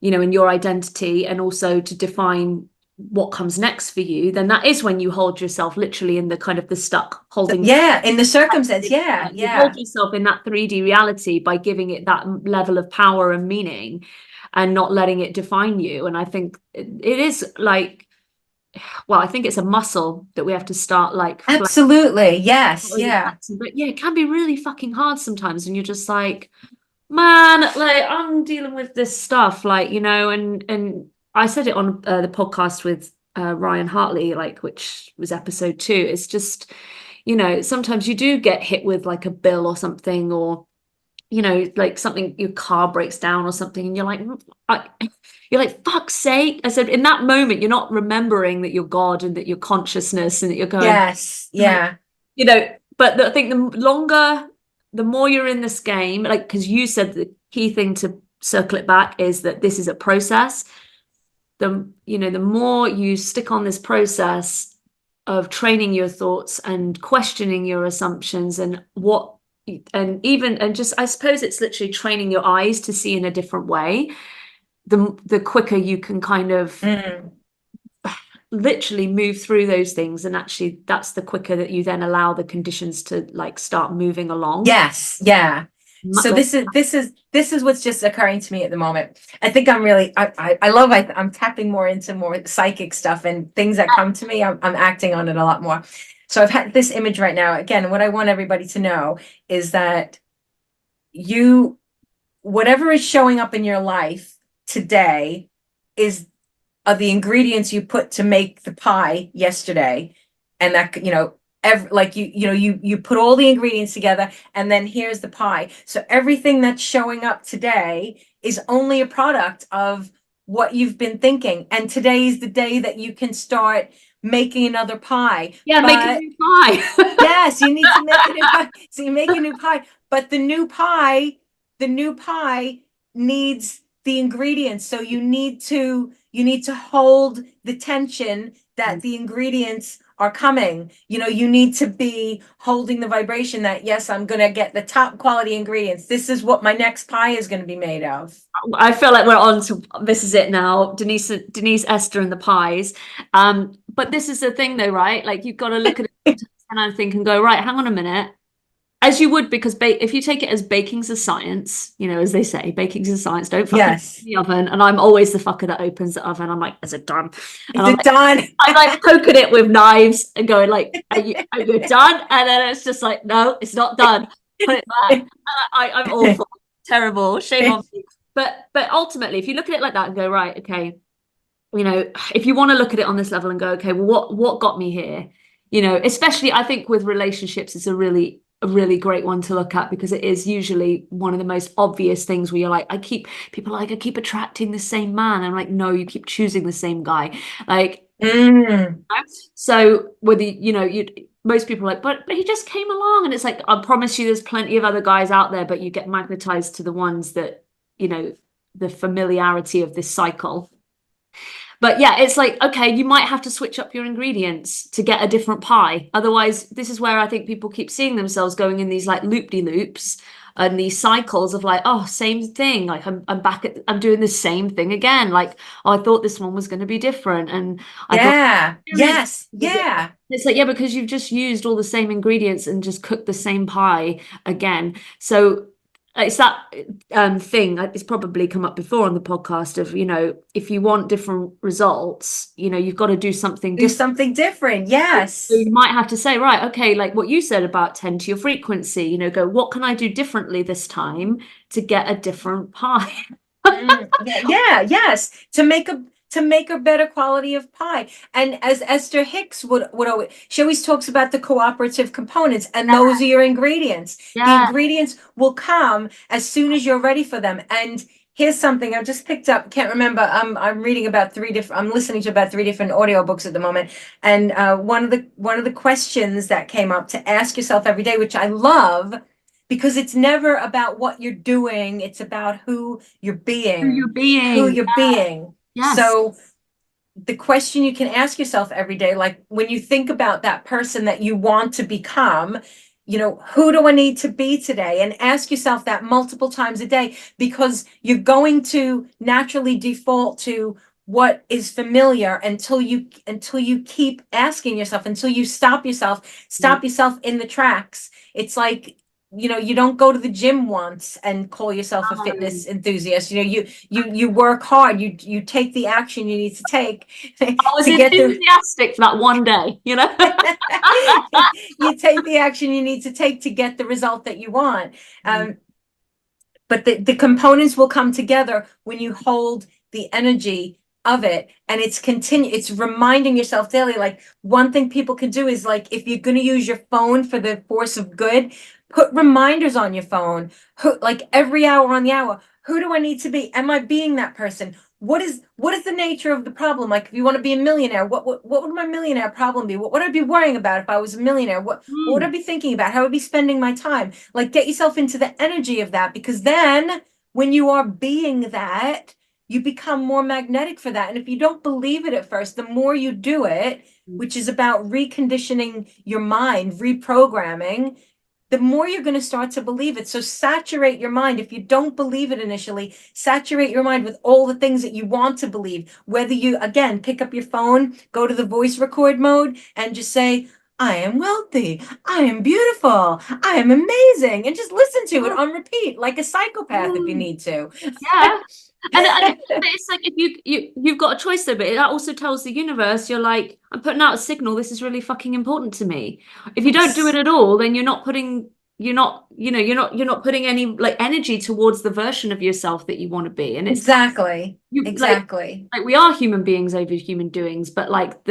you know, and your identity, and also to define what comes next for you, then that is when you hold yourself literally in the kind of the stuck holding. Yeah, in the circumstance. Yeah. You hold yourself in that 3D reality by giving it that level of power and meaning, and not letting it define you. And I think it is like, well, I think it's a muscle that we have to start like absolutely. Yes. Yeah. But yeah, it can be really fucking hard sometimes, and you're just like, man, like, I'm dealing with this stuff, like, you know. And I said it on the podcast with Ryan Hartley, like, which was episode 2. It's just, you know, sometimes you do get hit with like a bill or something, or, you know, like something, your car breaks down or something, and you're like, fuck's sake. I said, in that moment, you're not remembering that you're God and that you're consciousness and that you're going, yes, yeah, like, you know. But I think the more you're in this game, like, because you said the key thing to circle it back is that this is a process. You know, the more you stick on this process of training your thoughts and questioning your assumptions, and just, I suppose it's literally training your eyes to see in a different way, the quicker you can kind of literally move through those things. And actually, that's the quicker that you then allow the conditions to like start moving along. Yes, yeah. So this is what's just occurring to me at the moment. I think I'm really, I'm tapping more into more psychic stuff, and things that come to me, I'm acting on it a lot more. So I've had this image right now. Again, what I want everybody to know is that whatever is showing up in your life today are the ingredients you put to make the pie yesterday. And that, you know, like you put all the ingredients together, and then here's the pie. So everything that's showing up today is only a product of what you've been thinking. And today is the day that you can start making another pie. Yeah, make a But new pie. yes, you need to make a new pie. So you make a new pie, but the new pie needs the ingredients. So you need to hold the tension that the ingredients are coming. You need to be holding the vibration that, yes, I'm going to get the top quality ingredients. This is what my next pie is going to be made of. I feel like we're on to this is it now. Denise, Esther, and the pies. But this is the thing, though, right? Like you've got to look at it and I think and go, right, hang on a minute. As you would, because if you take it as baking's a science, as they say, baking's a science. Don't fucking Yes. open the oven. And I'm always the fucker that opens the oven. I'm like, is it done? And Is it done? I'm like poking it with knives and going like, are you done? And then it's just like, no, it's not done. Put it back. I'm awful, terrible, shame on me. But ultimately, if you look at it like that and go, right, okay, if you want to look at it on this level and go, okay, well, what got me here? Especially I think with relationships, it's a really great one to look at, because it is usually one of the most obvious things where you're like, I keep attracting the same man. I'm like, no, you keep choosing the same guy. Like, so whether, most people are like, but he just came along, and it's like, I promise you there's plenty of other guys out there, but you get magnetized to the ones that, the familiarity of this cycle. But yeah, it's like, okay, you might have to switch up your ingredients to get a different pie. Otherwise, this is where I think people keep seeing themselves going in these like loop-de-loops and these cycles of like, oh, same thing. Like I'm doing the same thing again. Like, oh, I thought this one was going to be different. And I thought, yes, yeah. It's like, yeah, because you've just used all the same ingredients and just cooked the same pie again. So it's that thing. It's probably come up before on the podcast of, if you want different results, you've got to do something different. Something different. Yes. So you might have to say, right, okay, like what you said about tend to your frequency, go, what can I do differently this time to get a different pie? Yes. To make a better quality of pie. And as Esther Hicks would always, she always talks about the cooperative components, and those are your ingredients. The ingredients will come as soon as you're ready for them. And here's something I just picked up, can't remember. I'm reading about I'm listening to about 3 different audiobooks at the moment. And one of the questions that came up to ask yourself every day, which I love, because it's never about what you're doing, it's about who you're being. Yes. So the question you can ask yourself every day, like when you think about that person that you want to become, who do I need to be today? And ask yourself that multiple times a day, because you're going to naturally default to what is familiar until you keep asking yourself, until you stop yourself in the tracks. It's like, you don't go to the gym once and call yourself a fitness enthusiast. You work hard. You take the action you need to take. I was enthusiastic for that one day, You take the action you need to take to get the result that you want. But the components will come together when you hold the energy of it, and it's reminding yourself daily. Like, one thing people can do is, like, if you're going to use your phone for the force of good, put reminders on your phone, like every hour on the hour. Who do I need to be? Am I being that person? What is the nature of the problem? Like, if you want to be a millionaire, what would my millionaire problem be? What would I be worrying about if I was a millionaire? What would I be thinking about? How would I be spending my time? Like, get yourself into the energy of that, because then when you are being that, you become more magnetic for that. And if you don't believe it at first, the more you do it, which is about reconditioning your mind, reprogramming, the more you're going to start to believe it. So saturate your mind. If you don't believe it initially, saturate your mind with all the things that you want to believe. Whether you, again, pick up your phone, go to the voice record mode, and just say, I am wealthy, I am beautiful, I am amazing, and just listen to it on repeat like a psychopath if you need to. Yeah. And it's like, if you've got a choice though, but that also tells the universe, you're like, I'm putting out a signal, this is really fucking important to me. If you don't do it at all, then you're not putting any like energy towards the version of yourself that you want to be. And it's exactly. Like we are human beings over human doings, but like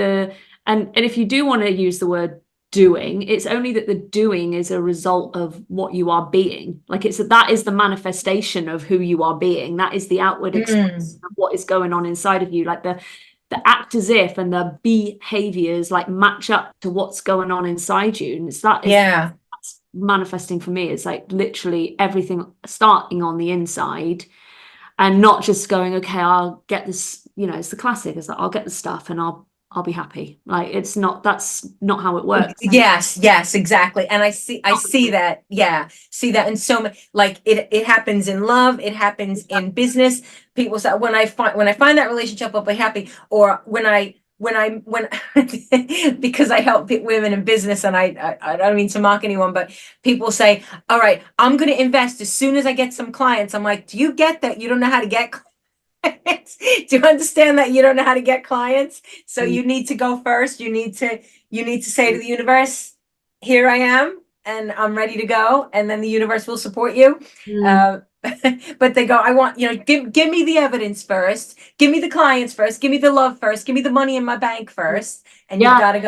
and if you do want to use the word doing. It's only that the doing is a result of what you are being. Like that is the manifestation of who you are being. That is the outward expression of what is going on inside of you. Like the act as if and the behaviors like match up to what's going on inside you. And that's manifesting for me. It's like literally everything starting on the inside and not just going, okay, I'll get this, it's the classic. It's like, I'll get the stuff and I'll be happy. Like that's not how it works. Yes, exactly. And I see that. Yeah. See that in so many, like it happens in love, it happens in business. People say when I find that relationship, I'll be happy. Or when because I help women in business, and I don't mean to mock anyone, but people say, all right, I'm going to invest as soon as I get some clients. I'm like, do you get that? You don't know how to get clients? Do you understand that you don't know how to get clients? So you need to go first. You need to say to the universe, here I am and I'm ready to go. And then the universe will support you. But they go, I want, give me the evidence first. Give me the clients first. Give me the love first. Give me the money in my bank first. And you've got to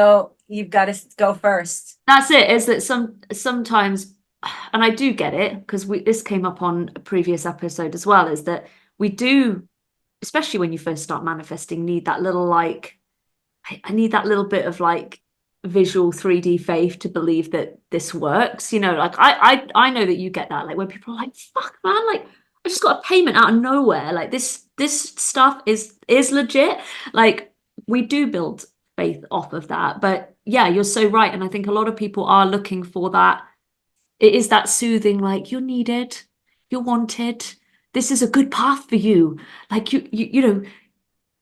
go first. That's it. Is that sometimes, and I do get it because this came up on a previous episode as well, is that we do, especially when you first start manifesting, need that little I need that little bit of like visual 3D faith to believe that this works. Like I know that you get that, like when people are like, fuck man, like I just got a payment out of nowhere. Like this stuff is legit. Like we do build faith off of that. But yeah, you're so right. And I think a lot of people are looking for that. It is that soothing, like you're needed, you're wanted. This is a good path for you. Like you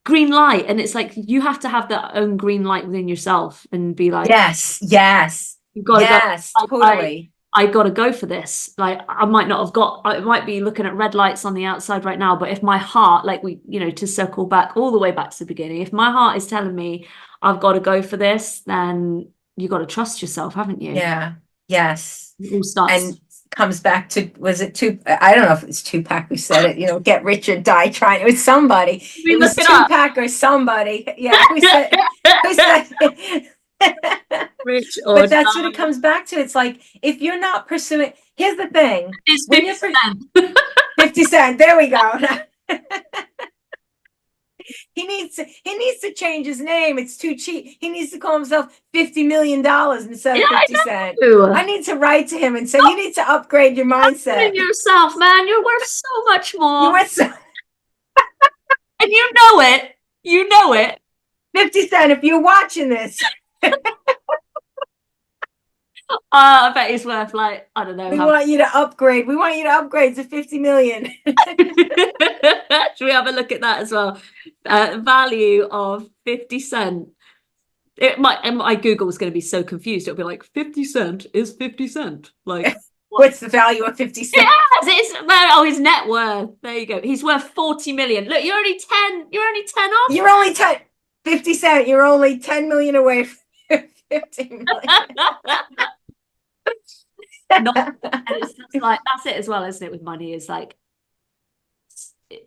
green light. And it's like you have to have that own green light within yourself and be like, yes, you've got to go. Totally. I got to go for this. Like I might be looking at red lights on the outside right now, but if my heart, like to circle back all the way back to the beginning, if my heart is telling me I've got to go for this, then you got to trust yourself, haven't you? Yeah. Yes. It all starts. And comes back to, was it I don't know if it's Tupac who said it, get rich or die trying. It was somebody. It was Tupac or somebody. Yeah. Who said rich or but that's what it comes back to. It's like, if you're not pursuing, here's the thing. It's 50 Cent. 50 Cent. There we go. He needs to change his name. It's too cheap. He needs to call himself $50 million instead of 50 Cent. I need to write to him and say, you need to upgrade your mindset. Yourself, man. You're worth so much more. You're worth so and you know it. You know it. 50 Cent, if you're watching this. I bet he's worth like, I don't know. We want you to upgrade. We want you to upgrade to 50 million. Should we have a look at that as well? Value of 50 Cent. My Google is going to be so confused. It'll be like 50 Cent is 50 Cent. Like, what's the value of 50 Cent? Yes, his net worth. There you go. He's worth 40 million. Look, you're only 10 off. You're only 10. 50 Cent. You're only 10 million away from 50 million. And it's like, that's it as well, isn't it? With money, is like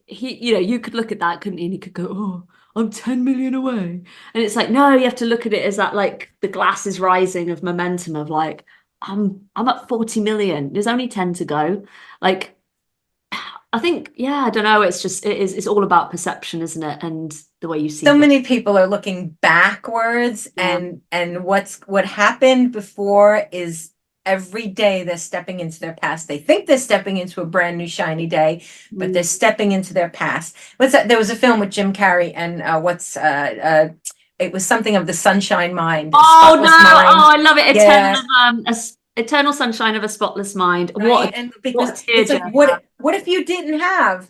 you could look at that, couldn't you? And you could go, oh, I'm 10 million away. And it's like, no, you have to look at it as that, like the glass is rising of momentum of like, I'm at 40 million. There's only 10 to go. Like, I think, yeah, I don't know. It's all about perception, isn't it? And the way you see so many people are looking backwards, and what happened before is every day they're stepping into their past. They think they're stepping into a brand new shiny day, but they're stepping into their past. What's that? There was a film with Jim Carrey, and it was something of the Sunshine Mind. Oh no! Mind. Oh, I love it. Eternal Sunshine of a Spotless Mind. Right? Because it's like, what if you didn't have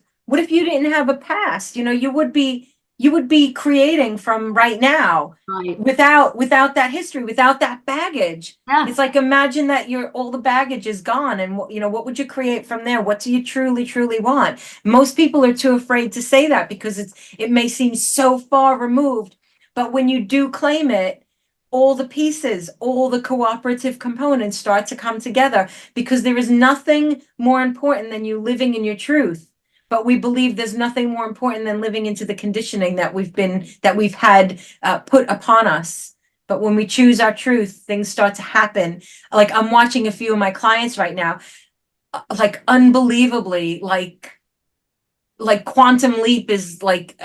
a past? You would be creating from right now, right, without that history, without that baggage. Yeah. It's like, imagine that all the baggage is gone, and what would you create from there? What do you truly want? Most people are too afraid to say that because it may seem so far removed, but when you do claim it, all the pieces, all the cooperative components start to come together, because there is nothing more important than you living in your truth. But we believe there's nothing more important than living into the conditioning that we've had put upon us But when we choose our truth, things start to happen. Like I'm watching a few of my clients right now, like unbelievably, like quantum leap is like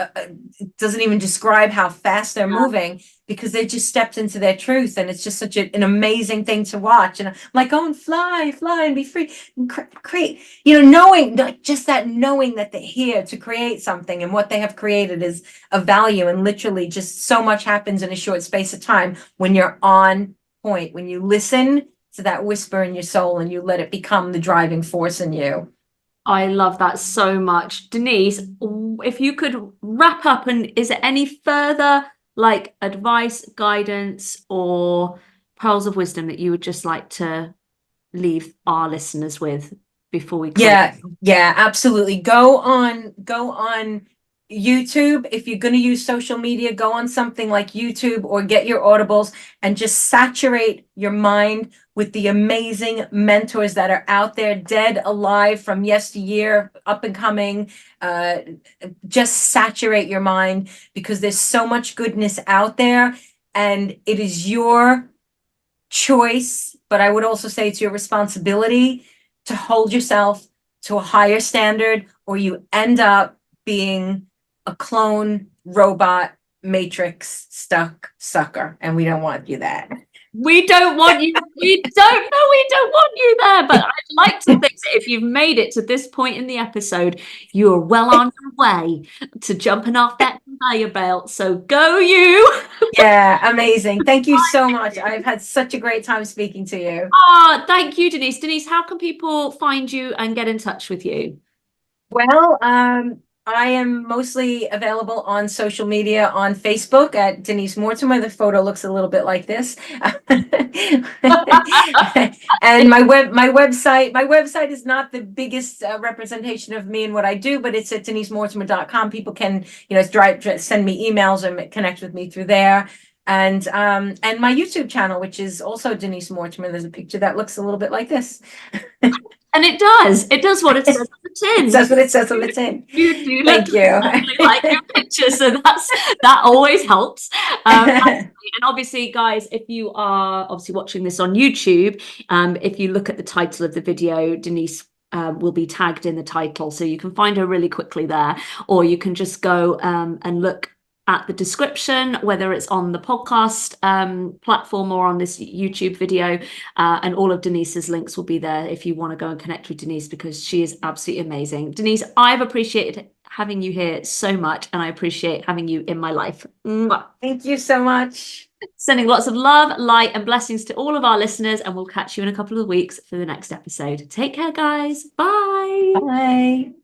doesn't even describe how fast they're moving, because they just stepped into their truth, and it's just such an amazing thing to watch. And I'm like, oh, and fly and be free and create, knowing, like, just that knowing that they're here to create something, and what they have created is of value. And literally just so much happens in a short space of time when you're on point, when you listen to that whisper in your soul and you let it become the driving force in you. I love that so much. Denise, if you could wrap up, and is there any further like advice, guidance, or pearls of wisdom that you would just like to leave our listeners with before we close? Yeah, absolutely. Go on YouTube. If you're going to use social media, go on something like YouTube, or get your audibles and just saturate your mind with the amazing mentors that are out there, dead, alive, from yesteryear, up and coming. Just saturate your mind, because there's so much goodness out there, and it is your choice, but I would also say it's your responsibility to hold yourself to a higher standard, or you end up being a clone robot matrix stuck sucker, and we don't want you that. We don't want you. We don't want you there. But I'd like to think that if you've made it to this point in the episode, you are well on your way to jumping off that conveyor belt. So go you. Yeah, amazing. Thank you so much. I've had such a great time speaking to you. Oh, thank you, Denise. Denise, how can people find you and get in touch with you? Well, I am mostly available on social media, on Facebook at Denise Mortimer. The photo looks a little bit like this. And my website is not the biggest representation of me and what I do, but it's at denisemortimer.com. People can, send me emails and connect with me through there. And my YouTube channel, which is also Denise Mortimer. There's a picture that looks a little bit like this. And it does. It does what it says on the tin. That's what it says on the tin. You do Thank look you. exactly like your picture, so that always helps. And obviously, guys, if you are obviously watching this on YouTube, if you look at the title of the video, Denise will be tagged in the title, so you can find her really quickly there, or you can just go and look at the description, whether it's on the podcast platform or on this YouTube video, and all of Denise's links will be there if you want to go and connect with Denise, because she is absolutely amazing. Denise, I've appreciated having you here so much, and I appreciate having you in my life. Mwah. Thank you so much. Sending lots of love, light, and blessings to all of our listeners, and we'll catch you in a couple of weeks for the next episode. Take care, guys. Bye. Bye.